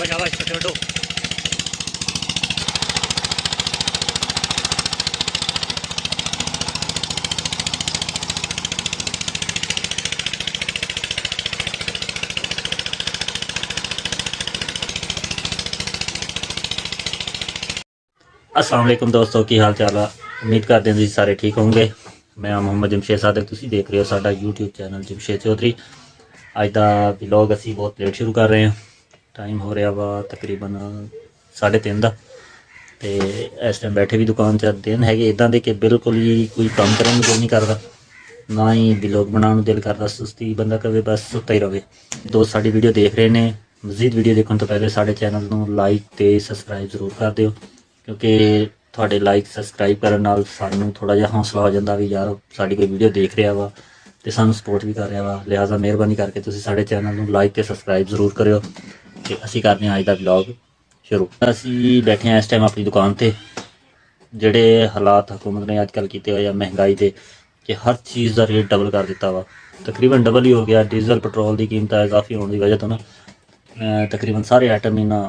शाबाश शाबाश छोटे बटो। अस्सलाम वालेकुम दोस्तों, की हाल चाल है। उम्मीद करते हैं जी सारे ठीक होंगे। मैं मोहम्मद जमशेद सादक, तुसी देख रहे हो साडा यूट्यूब चैनल जमशेद चौधरी। अज का व्लॉग असी बहुत लेट शुरू कर रहे हैं। टाइम हो रहा वा तकरीबन 3:30 का। तो इस टाइम बैठे भी दुकान च दिन है इदा दे कि बिल्कुल ही कोई काम करने को दिल नहीं करता, ना ही व्लॉग बनाने दिल करता। सुस्ती बंदा कहे बस सुता ही रहे। दोस्त साडी वीडियो देख रहे हैं, मजीद वीडियो देखने तो पहले साडे चैनल को लाइक तो सबसक्राइब जरूर कर दिओ, क्योंकि थोड़े लाइक सबसक्राइब करने नाल सानू थोड़ा जिहा हौसला हो जाता भी यार साडी कोई वीडियो देख रहा वा तो सानू सपोर्ट भी कर रहा वा। लिहाजा मेहरबानी करके तुसीं साडे चैनल को लाइक तो सबसक्राइब जरूर करियो। तो असीं करते हैं अज का व्लॉग शुरू। असीं बैठे हैं इस टाइम अपनी दुकान पर। ਜਿਹੜੇ हालात हुकूमत ने अजकल किए हुए महंगाई के कि हर चीज़ का रेट डबल कर दिता वा, तकरीबन डबल ही हो गया। डीजल पेट्रोल की कीमत इजाफी होने की वजह तो ना तकरीबन सारे आइटम इन्ना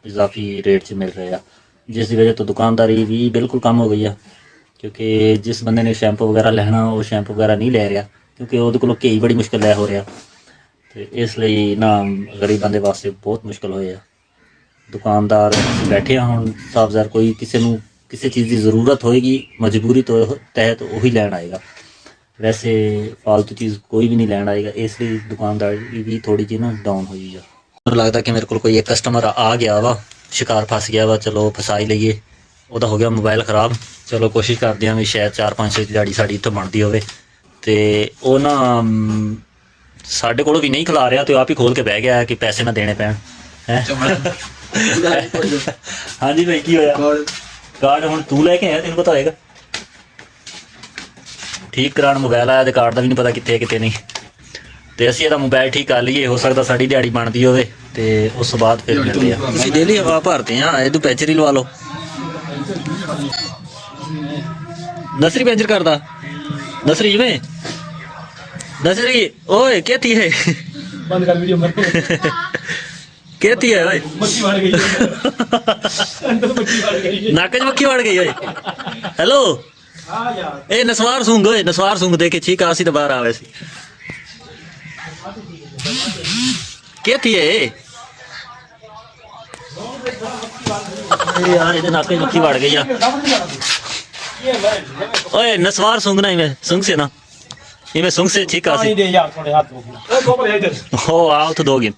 इजाफी रेट च मिल रहे हैं, जिसकी वजह तो दुकानदारी भी बिल्कुल कम हो गई है। क्योंकि जिस बंदे ने शैंपू वगैरह लेना वो शैंपू वगैरह नहीं ले रहा, क्योंकि वो को घी बड़ी मुश्किल लै हो रहा। तो इसलिए ना गरीब बंदे वास्ते बहुत मुश्किल होए है। दुकानदार बैठे हम साफ ज़ाहिर कोई किसी चीज़ की ज़रूरत होएगी मजबूरी तो तहत वही लैन आएगा, वैसे फालतू चीज़ कोई भी नहीं लैन आएगा। इसलिए दुकानदारी भी थोड़ी जी ना डाउन हुई है। मुझे लगता कि मेरे को एक कस्टमर आ गया वा, शिकार फस गया वा। चलो फसा ही लीए, वह हो गया मोबाइल खराब। चलो कोशिश करते हैं भी शायद 4-5 दिहाड़ी साड़ी इत्थों बनती होवे। ते वो ना साढ़े कोलों भी नहीं खिला रहा, तो आप ही खोल के बह गया कि पैसे ना देने पैन है। हाँ जी भाई, की होया? कार्ड हुण तू लैके आया, तेन पता होएगा। ठीक कराने मोबाइल आया तो कार्ड का भी नहीं पता कितने कितने नहीं। तो असीं इहदा मोबाइल ठीक कर लीए, हो सकता साड़ी दिहाड़ी बनती होवे ते उस तो बाद फिर मिलते हैं। तुसीं डेली हवा भरते हैं, इदू पैंचर ही लवा लो। नसरी पैंचर करदा नसरी में नसरी ओए क्या थी है बंद कर वीडियो क्या थी है ओए मक्खी मार गई नाक च मक्खी मार गई ओए। हेलो ए नसवार सूंघ ओए, नसवार सूंघ दे के ठीक आसी तो बाहर आवे सी क्या थी है यार इधर नाक च मक्खी मार गई ओए। नसवार सूंघना ही में सूंघ से ना इमें सूंघ से ठीक आसी हो आओ तो दोगे।